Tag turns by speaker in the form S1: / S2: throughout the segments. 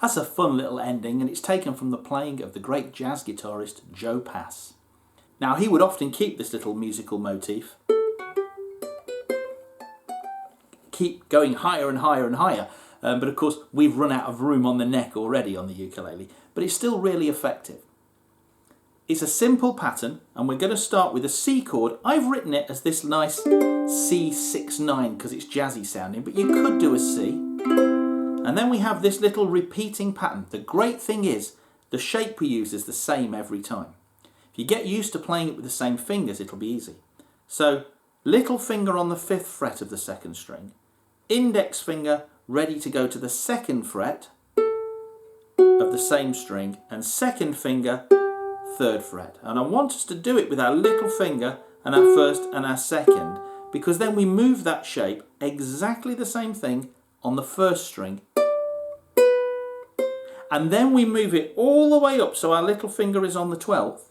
S1: That's a fun little ending, and it's taken from the playing of the great jazz guitarist Joe Pass. Now, he would often keep this little musical motif, keep going higher and higher and higher, but of course we've run out of room on the neck already on the ukulele, but it's still really effective. It's a simple pattern, and we're going to start with a C chord. I've written it as this nice C6-9 because it's jazzy sounding, but you could do a C. And then we have this little repeating pattern. The great thing is the shape we use is the same every time. If you get used to playing it with the same fingers, it'll be easy. So, little finger on the 5th fret of the 2nd string, index finger ready to go to the 2nd fret of the same string, and 2nd finger 3rd fret. And I want us to do it with our little finger and our 1st and our 2nd, because then we move that shape exactly the same thing on the 1st string, and then we move it all the way up so our little finger is on the 12th,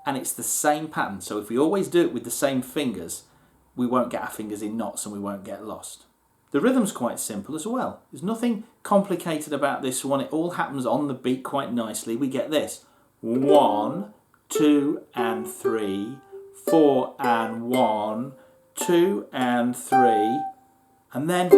S1: and it's the same pattern. So if we always do it with the same fingers, we won't get our fingers in knots and we won't get lost. The rhythm's quite simple as well. There's nothing complicated about this one. It all happens on the beat quite nicely. We get this: 1, 2 and 3, 4 and 1, 2 and 3, and then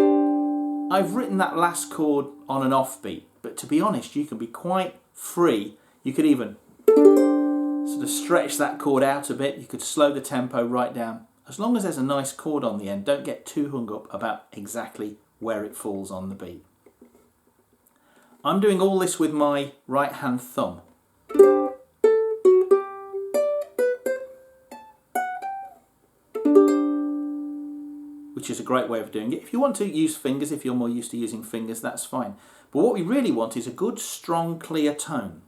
S1: I've written that last chord on an off beat, but to be honest, you can be quite free. You could even sort of stretch that chord out a bit. You could slow the tempo right down. As long as there's a nice chord on the end, don't get too hung up about exactly where it falls on the beat. I'm doing all this with my right hand thumb. Which is a great way of doing it. If you want to use fingers, if you're more used to using fingers, that's fine. But what we really want is a good, strong, clear tone.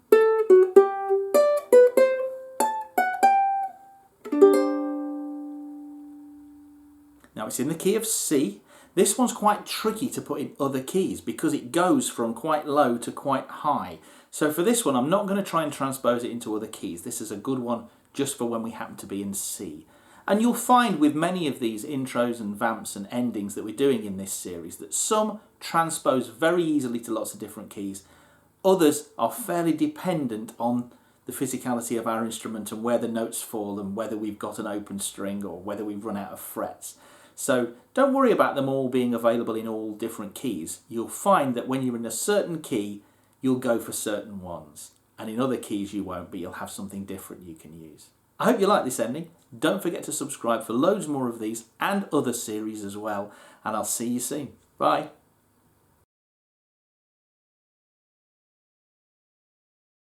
S1: Now it's in the key of C. This one's quite tricky to put in other keys because it goes from quite low to quite high. So for this one, I'm not going to try and transpose it into other keys. This is a good one just for when we happen to be in C. And you'll find with many of these intros and vamps and endings that we're doing in this series that some transpose very easily to lots of different keys. Others are fairly dependent on the physicality of our instrument and where the notes fall and whether we've got an open string or whether we've run out of frets. So don't worry about them all being available in all different keys. You'll find that when you're in a certain key, you'll go for certain ones. And in other keys you won't, but you'll have something different you can use. I hope you like this ending. Don't forget to subscribe for loads more of these and other series as well. And I'll see you soon. Bye.